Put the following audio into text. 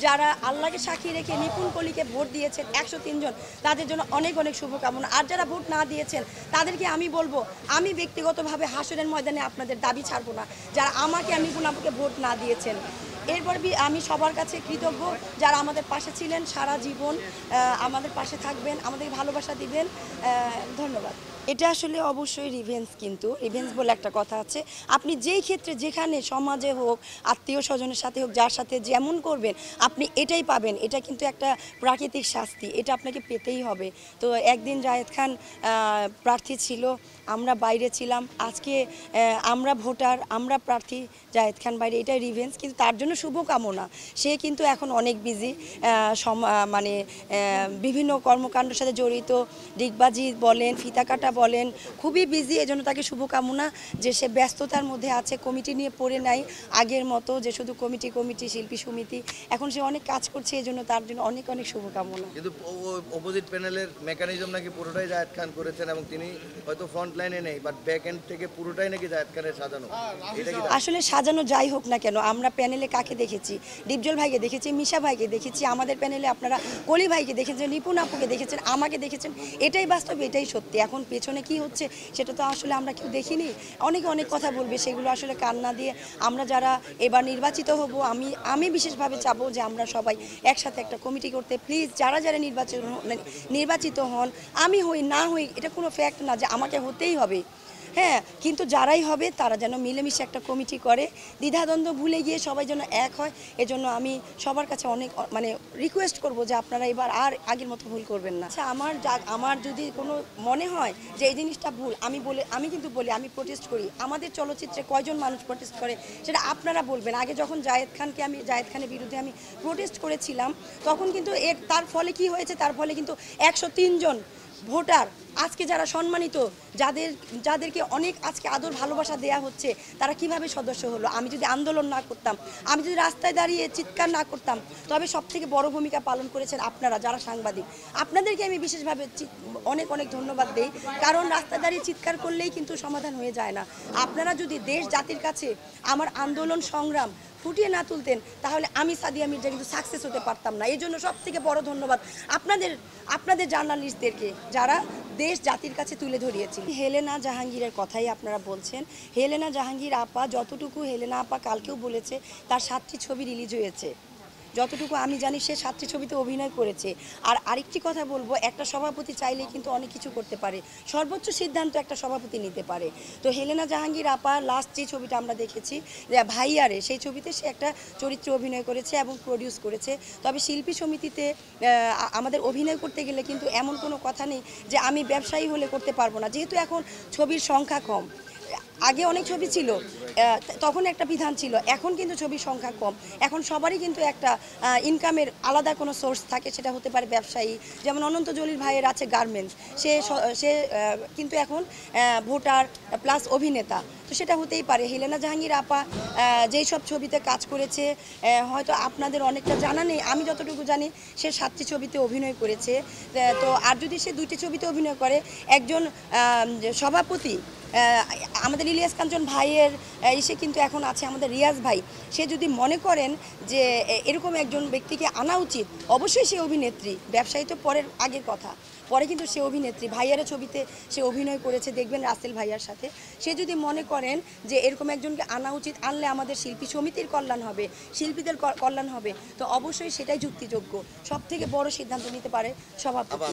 যারা আল্লাহকে সাক্ষী রেখে নিপুণ কলিকে ভোট দিয়েছেন 103 জন, তাদের জন্য অনেক অনেক শুভকামনা। আর যারা ভোট না দিয়েছেন তাদেরকে আমি বলবো, আমি ব্যক্তিগতভাবে হাসরের ময়দানে আপনাদের দাবি ছাড়বো না, যারা আমাকে আর নিপুণ আপুকে ভোট না দিয়েছেন। এরপর আমি সবার কাছে কৃতজ্ঞ যারা আমাদের পাশে ছিলেন, সারা জীবন আমাদের পাশে থাকবেন, আমাদের ভালোবাসা দিবেন। ধন্যবাদ। এটা আসলে অবশ্যই রিভেঞ্জ, কিন্তু রিভেঞ্জ বলে একটা কথা আছে। আপনি যেই ক্ষেত্রে যেখানে সমাজে হোক, আত্মীয় স্বজনের সাথে হোক, যার সাথে যেমন করবেন আপনি এটাই পাবেন। এটা কিন্তু একটা প্রাকৃতিক শাস্তি, এটা আপনাকে পেতেই হবে। তো একদিন জায়েদ খান প্রার্থী ছিল, আমরা বাইরে ছিলাম, আজকে আমরা ভোটার, আমরা প্রার্থী, জায়েদ খান বাইরে, এটাই রিভেঞ্জ। কিন্তু তার জন্য শুভকামনা। সে কিন্তু এখন অনেক বিজি, মানে বিভিন্ন কর্মকাণ্ডের সাথে জড়িত, ডিগবাজি বলেন, ফিতা কাটা বলেন, খুবই বিজি। এজন্য তাকে শুভকামনা যে সে ব্যস্ততার মধ্যে আছে, কমিটি নিয়ে পড়ে নাই আগের মতো যে শুধু কমিটি কমিটি শিল্পী সমিতি। এখন সে অনেক কাজ করছে, এজন্য তার জন্য অনেক অনেক শুভকামনা। কিন্তু অপোজিট প্যানেলের মেকানিজম নাকি পুরোটাই জায়েদ খান করেছেন এবং তিনি হয়তো ফ্রন্ট লাইনে নেই, বাট ব্যাক এন্ড থেকে পুরোটাই নাকি জায়েদ খানের সাজানো। এটা কি আসলে সাজানো যাই হোক না কেন, আমরা প্যানেলে কাকে দেখেছি? ডিপজল ভাইকে দেখেছি, মিশা ভাইকে দেখেছি, আমাদের প্যানেলে আপনারা কলি ভাইকে দেখেছেন, নিপুণ আপুকে দেখেছেন, আমাকে দেখেছেন। এটাই বাস্তব, এটাই সত্যি। এখন পেছনে কি হচ্ছে সেটা তো আসলে আমরা কেউ দেখিনি। অনেকে অনেক কথা বলবে, সেগুলো আসলে কান না দিয়ে আমরা যারা এবার নির্বাচিত হব, আমি বিশেষভাবে চাবো যে আমরা সবাই একসাথে একটা কমিটি করতে। প্লিজ যারা যারা নির্বাচিত হন, আমি হই না হই এটা কোনো ফ্যাক্ট না যে আমাকে হতেই হবে, হ্যাঁ, কিন্তু যারাই হবে তারা যেন মিলেমিশে একটা কমিটি করে, দ্বিধাদ্বন্দ্ব ভুলে গিয়ে সবাই যেন এক হয়। এজন্য আমি সবার কাছে অনেক রিকোয়েস্ট করব যে আপনারা এবার আর আগের মতো ভুল করবেন না। আচ্ছা, আমার যদি কোনো মনে হয় যে এই জিনিসটা ভুল, আমি কিন্তু বলি, আমি প্রোটেস্ট করি। আমাদের চলচ্চিত্রে কয়জন মানুষ প্রোটেস্ট করে সেটা আপনারা বলবেন। আগে যখন জায়েদ খানের বিরুদ্ধে আমি প্রোটেস্ট করেছিলাম, তখন কিন্তু তার ফলে কি হয়েছে, তার ফলে কিন্তু 103 জন ভোটার আজকে যারা সম্মানিত, যাদেরকে অনেক আজকে আদর ভালোবাসা দেয়া হচ্ছে, তারা কিভাবে সদস্য হলো। আমি যদি আন্দোলন না করতাম, আমি যদি রাস্তায় দাঁড়িয়ে চিৎকার না করতাম, তবে সবথেকে বড় ভূমিকা পালন করেছেন আপনারা যারা সাংবাদিক। আপনাদেরকে আমি বিশেষভাবে অনেক অনেক ধন্যবাদ দেই, কারণ রাস্তায় দাঁড়িয়ে চিৎকার করলেই কিন্তু সমাধান হয়ে যায় না। আপনারা যদি দেশ জাতির কাছে আমার আন্দোলন সংগ্রাম ফুটিয়ে না তুলতেন, তাহলে আমি সাদিয়া মির্জা কিন্তু সাকসেস হতে পারতাম না। এই জন্য সবথেকে বড় ধন্যবাদ আপনাদের জার্নালিস্টদেরকে, যারা দেশ জাতির কাছে তুলে ধরিয়েছি। হেলেনা জাহাঙ্গীরের কথাই আপনারা বলছেন। হেলেনা জাহাঙ্গীর আপা, যতটুকু হেলেনা আপা কালকেও বলেছে, তার 7টি ছবি রিলিজ হয়েছে। যতটুকু আমি জানি সে 7টি ছবিতে অভিনয় করেছে। আর আরেকটি কথা বলবো, একটা সভাপতি চাইলে কিন্তু অনেক কিছু করতে পারে, সর্বোচ্চ সিদ্ধান্ত একটা সভাপতি নিতে পারে। তো হেলেনা জাহাঙ্গীর আপা লাস্ট যে ছবিটা আমরা দেখেছি ভাইয়ারে, সেই ছবিতে সে একটা চরিত্রে অভিনয় করেছে এবং প্রডিউস করেছে। তবে শিল্পী সমিতিতে আমাদের অভিনয় করতে গেলে কিন্তু এমন কোনো কথা নেই যে আমি ব্যবসায়ী হলে করতে পারবো না, যেহেতু এখন ছবির সংখ্যা কম। আগে অনেক ছবি ছিল, তখন একটা বিধান ছিল, এখন কিন্তু ছবির সংখ্যা কম। এখন সবারই কিন্তু একটা ইনকামের আলাদা কোনো সোর্স থাকে, সেটা হতে পারে ব্যবসায়ী। যেমন অনন্ত জলিল ভাইয়ের আছে গার্মেন্টস, সে কিন্তু এখন ভোটার প্লাস অভিনেতা, তো সেটা হতেই পারে। হেলেনা জাহাঙ্গীর আপা যেই সব ছবিতে কাজ করেছে, হয়তো আপনাদের অনেকটা জানা নেই, আমি যতটুকু জানি সে 7টি ছবিতে অভিনয় করেছে। তো আর যদি সে 2টি ছবিতে অভিনয় করে, একজন সভাপতি আমাদের ইলিয়াস কাঞ্চন ভাইয়ের এসে কিন্তু এখন আছে আমাদের রিয়াজ ভাই, সে যদি মনে করেন যে এরকম একজন ব্যক্তিকে আনা উচিত, অবশ্যই সে অভিনেত্রী, ব্যবসায়ী তো পরের আগের কথা, পরে কিন্তু সে অভিনেত্রী। ভাইয়ারের ছবিতে সে অভিনয় করেছে, দেখবেন রাসেল ভাইয়ার সাথে। সে যদি মনে করেন যে এরকম একজনকে আনা উচিত, আনলে আমাদের শিল্পী সমিতির কল্যাণ হবে, শিল্পীদের কল্যাণ হবে, তো অবশ্যই সেটাই যুক্তিযোগ্য। সবথেকে বড় সিদ্ধান্ত নিতে পারে সভাপতি।